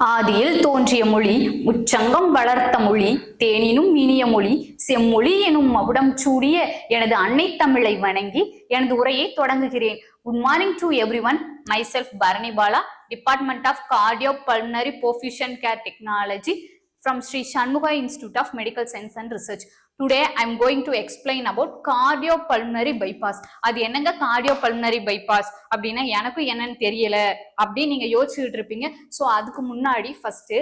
ஆதியில் தோன்றிய மொழி உச்சங்கம் வளர்த்த மொழி தேனினும் இனிய மொழி செம்மொழி எனும் மகுடம் சூடிய எனது அன்னை தமிழை வணங்கி எனது உரையை தொடங்குகிறேன். Good morning to everyone. myself Bharani Bala, Department of Cardiopulmonary Perfusion Care Technology from Sri Shanmuga Institute of Medical Science and Research. Today I am going to explain about cardiopulmonary bypass. அது என்னங்க cardiopulmonary bypass அப்படின்னா எனக்கு என்னன்னு தெரியல அப்படி நீங்க யோசிச்சுட்டு இருப்பீங்க. ஸோ அதுக்கு முன்னாடி ஃபர்ஸ்ட்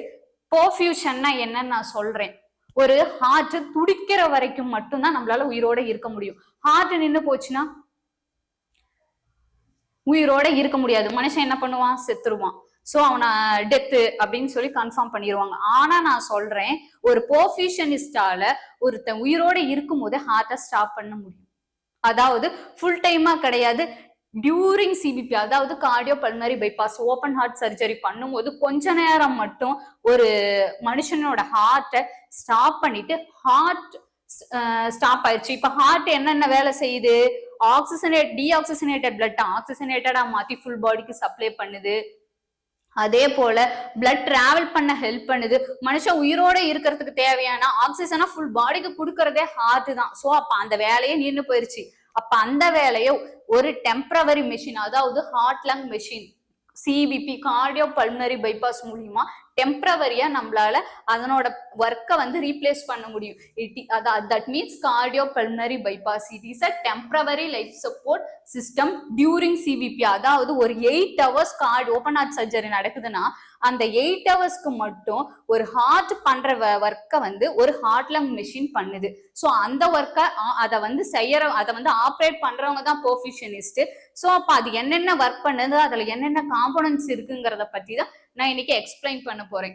பர்ஃபியூஷன்னா என்னன்னு நான் சொல்றேன். ஒரு ஹார்ட் துடிக்கிற வரைக்கும் மட்டும்தான் நம்மளால உயிரோட இருக்க முடியும். ஹார்ட் நின்று போச்சுன்னா உயிரோட இருக்க முடியாது. மனுஷன் என்ன பண்ணுவான்? செத்துருவான். சோ அவனை டெத்து அப்படின்னு சொல்லி கன்ஃபார்ம் பண்ணிடுவாங்க. ஆனா நான் சொல்றேன், ஒரு பர்ஃபியூஷனிஸ்டால ஒருத்தன் உயிரோட இருக்கும் போது ஹார்ட்டை ஸ்டாப் பண்ண முடியும். அதாவது ஃபுல் டைமா கிடையாது, டியூரிங் சிபிபி, அதாவது கார்டியோபல்மனரி பைபாஸ் ஓப்பன் ஹார்ட் சர்ஜரி பண்ணும்போது கொஞ்ச நேரம் மட்டும் ஒரு மனுஷனோட ஹார்ட்டை ஸ்டாப் பண்ணிட்டு ஹார்ட் ஸ்டாப் ஆயிடுச்சு. இப்ப ஹார்ட் என்னென்ன வேலை செய்யுது? டீஆக்சிஜனேட்டட் பிளட் ஆக்சிஜனேட்டடா மாத்தி ஃபுல் பாடிக்கு சப்ளை பண்ணுது. அதே போல பிளட் டிராவல் பண்ண ஹெல்ப் பண்ணுது. மனுஷன் உயிரோட இருக்கிறதுக்கு தேவையான ஆக்சிஜனை ஃபுல் பாடிக்கு கொடுக்கறதே ஹார்ட் தான். சோ அப்ப அந்த வேலையே நின்று போயிருச்சு. அப்ப அந்த வேலையை ஒரு டெம்பரவரி மெஷின், அதாவது heart lung machine CPB cardiopulmonary bypass மூலியமா டெம்பரவரியா நம்மளால அதனோட ஒர்க்கை வந்து ரீப்ளேஸ் பண்ண முடியும். That means cardiopulmonary bypass it is a temporary life support system during CPB. அதாவது ஒரு 8 hours ஓப்பன் ஹார்ட் சர்ஜரி நடக்குதுன்னா அந்த 8 hours மட்டும் ஒரு ஹார்ட் பண்ற ஒர்க்கை வந்து ஒரு ஹார்ட் லங் மெஷின் பண்ணுது. ஸோ அந்த ஒர்க்கை அதை வந்து ஆப்ரேட் பண்றவங்க தான் பர்ஃபியூஷனிஸ்ட். ஸோ அப்ப அது என்னென்ன ஒர்க் பண்ணுது, அதுல என்னென்ன காம்போனன்ட்ஸ் இருக்குங்கிறத பத்தி தான் நான் இன்னைக்கு எக்ஸ்பிளைன் பண்ண போறேன்.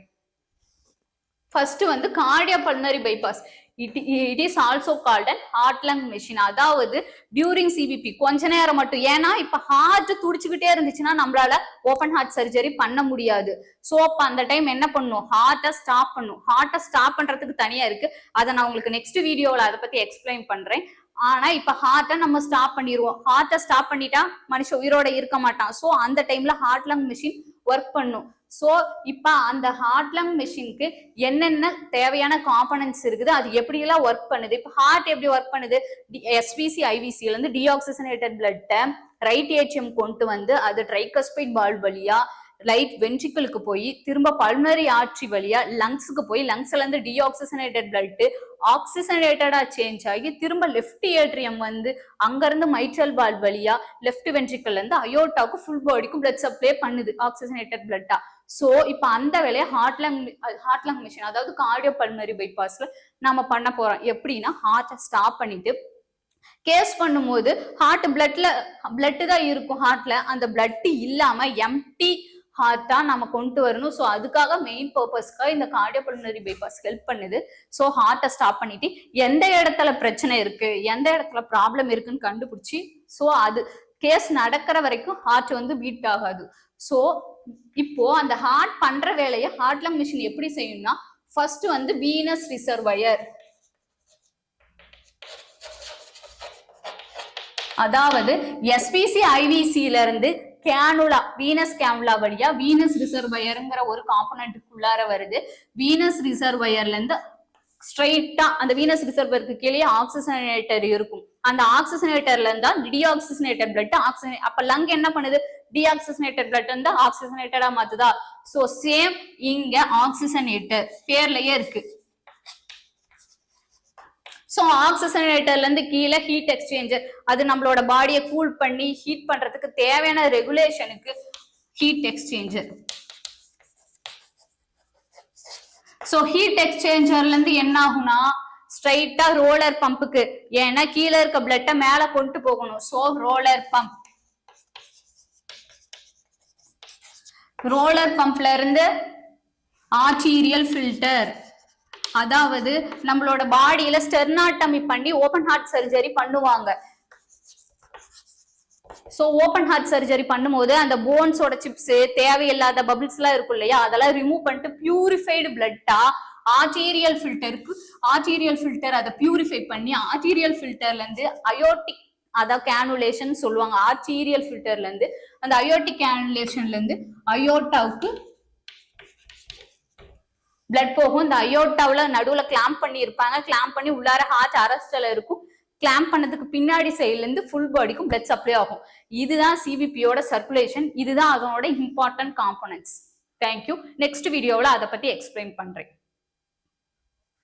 ஃபர்ஸ்ட் வந்து cardiopulmonary bypass it is also called an heart lung machine. அதாவது டியூரிங் சிபிபி கொஞ்ச நேரம் மட்டும், ஏன்னா இப்ப ஹார்ட் துடிச்சுக்கிட்டே இருந்துச்சுன்னா நம்மளால ஓப்பன் ஹார்ட் சர்ஜரி பண்ண முடியாது. சோ அப்ப அந்த டைம் என்ன பண்ணும்? ஹார்ட்டை ஸ்டாப் பண்ணும். ஹார்ட்டை ஸ்டாப் பண்றதுக்கு தனியா இருக்கு, அதை நான் உங்களுக்கு நெக்ஸ்ட் வீடியோல அதை பத்தி எக்ஸ்பிளைன் பண்றேன். ஆனா இப்ப ஹார்ட்டை நம்ம ஸ்டாப் பண்ணிடுவோம். ஹார்ட்டை ஸ்டாப் பண்ணிட்டா மனுஷன் உயிரோட இருக்க மாட்டான். சோ அந்த டைம்ல ஹார்ட் லங் மெஷின் ஒர்க் பண்ணும். சோ இப்ப அந்த ஹார்ட் லங் மெஷினுக்கு என்னென்ன தேவையான காம்பனன்ட்ஸ் இருக்குது, அது எப்படி எல்லாம் ஒர்க் பண்ணுது. இப்ப ஹார்ட் எப்படி ஒர்க் பண்ணுது? எஸ்விசி ஐவிசில இருந்து டீஆக்சிஜனேட்டட் பிளட்டை ரைட் ஏடிஎம் கொண்டு வந்து அது ட்ரைகஸ்பைட் வால்வ் வழியா ரைட் வென்ட்ரிக்கிளுக்கு போய் திரும்ப பல்மனரி ஆர்டரி வழியா லங்ஸுக்கு போய் லங்ஸ்ல இருந்து டீஆக்சிஜனேட்டட் பிளட் ஆக்சிஜனேட்டடா சேஞ்ச் ஆகி திரும்ப லெஃப்ட் ஏட்ரியம் வந்து அங்க இருந்து மைட்ரல் வால்வ் வழியா லெஃப்ட் வென்ட்ரிக்கல்ல இருந்து அயோட்டாவுக்கு ஃபுல் பாடிக்கும் பிளட் சப்ளை பண்ணுது ஆக்சிஜனேட்டட் பிளட்டா. சோ இப்ப அந்த வேலையை ஹார்ட் லங் மிஷின், அதாவது கார்டியோபல்மனரி பைபாஸ்ல நாம பண்ண போறோம். எப்படின்னா ஹார்ட்டை ஸ்டாப் பண்ணிட்டு கேஸ் பண்ணும்போது ஹார்ட் பிளட் தான் இருக்கும். ஹார்ட்ல அந்த பிளட் இல்லாம எம்டி ஹார்ட்டா நம்ம கொண்டு வரணும். ஸோ அதுக்காக மெயின் பர்பஸ்க்காக இந்த கார்டியோபல்மனரி பைபாஸ் ஹெல்ப் பண்ணுது. ஸோ ஹார்ட்டை ஸ்டாப் பண்ணிட்டு எந்த இடத்துல பிரச்சனை இருக்கு, எந்த இடத்துல ப்ராப்ளம் இருக்குன்னு கண்டுபிடிச்சி ஸோ அது கேஸ் நடக்கிற வரைக்கும் ஹார்ட் வந்து பீட் ஆகாது. ஸோ இப்போ அந்த ஹார்ட் பண்ற வேலையை ஹார்ட் லங் மிஷின் எப்படி செய்யணும்னா, ஃபர்ஸ்ட் வந்து வீனஸ் ரிசர்வயர், அதாவது எஸ்பிசி ஐவிசில இருந்து கேனுலா வீனஸ் கேனுலா வழியா வீனஸ் ரிசர்வயர்ங்கிற ஒரு காம்பனன்ட்டுக்குள்ளார வருது. வீனஸ் ரிசர்வயர்ல இருந்து ஸ்ட்ரைட்டா அந்த வீனஸ் ரிசர்வருக்கு கீழே ஆக்சிஜனேட்டர் இருக்கும். அந்த ஆக்சிஜனேட்டர்ல இருந்தா டீஆக்சிஜனேட்டட் பிளட் அப்ப லங் என்ன பண்ணுது? டீஆக்சிஜனேட்டட் பிளட் வந்து ஆக்சிஜனேட்டடா மாத்துதா. சோ சேம் இங்க ஆக்சிஜனேட்டர் பேர்லயே இருக்கு. ஸோ ஆக்சிஜனேட்டர்ல இருந்து கீழே ஹீட் எக்ஸ்சேஞ்சர், அது நம்மளோட பாடியை கூல் பண்ணி ஹீட் பண்றதுக்கு தேவையான ரெகுலேஷனுக்கு ஹீட் எக்ஸ்சேஞ்சர். ஸோ ஹீட் எக்ஸ்சேஞ்சர்ல இருந்து என்ன ஆகும்னா ஸ்ட்ரைட்டா ரோலர் பம்புக்கு, ஏன்னா கீழே இருக்க பிளட்டை மேல கொண்டு போகணும். ஸோ ரோலர் பம்ப்ல இருந்து ஆர்டீரியல் ஃபில்டர், அதாவது நம்மளோட பாடியில ஸ்டெர்னாட்டமி பண்ணி ஓப்பன் ஹார்ட் சர்ஜரி பண்ணுவாங்க. சோ ஓப்பன் ஹார்ட் சர்ஜரி பண்ணும்போது அந்த போன்ஸோட சிப்ஸ் தேவையில்லாத பபிள்ஸ் எல்லாம் இருக்கும் இல்லையா, அதெல்லாம் ரிமூவ் பண்ணிட்டு பியூரிஃபைடு பிளட்டா ஆர்டீரியல் ஃபில்டர் அதை பியூரிஃபை பண்ணி ஆர்டீரியல் ஃபில்டர்ல இருந்து அயோட்டிக், அதாவது கேனுலேஷன் சொல்லுவாங்க. ஆர்டீரியல் ஃபில்டர்ல இருந்து அந்த அயோட்டிக் கேனுலேஷன்ல இருந்து அயோட்டாவுக்கு பிளட் போகும். இந்த அயோட்டாவில நடுவுல கிளாம்ப் பண்ணி இருப்பாங்க, கிளாம்ப் பண்ணி உள்ளார ஹார்ட் அரெஸ்ட்ல இருக்கும். கிளாம்ப் பண்ணதுக்கு பின்னாடி சைட்ல இருந்து ஃபுல் பாடிக்கும் பிளட் சப்ளை ஆகும். இதுதான் சிபிபியோட சர்க்குலேஷன். இதுதான் அதனோட இம்பார்ட்டன்ட் காம்போனன்ட்ஸ். தேங்க்யூ. நெக்ஸ்ட் வீடியோவில் அதை பத்தி எக்ஸ்பிளைன் பண்றேன்.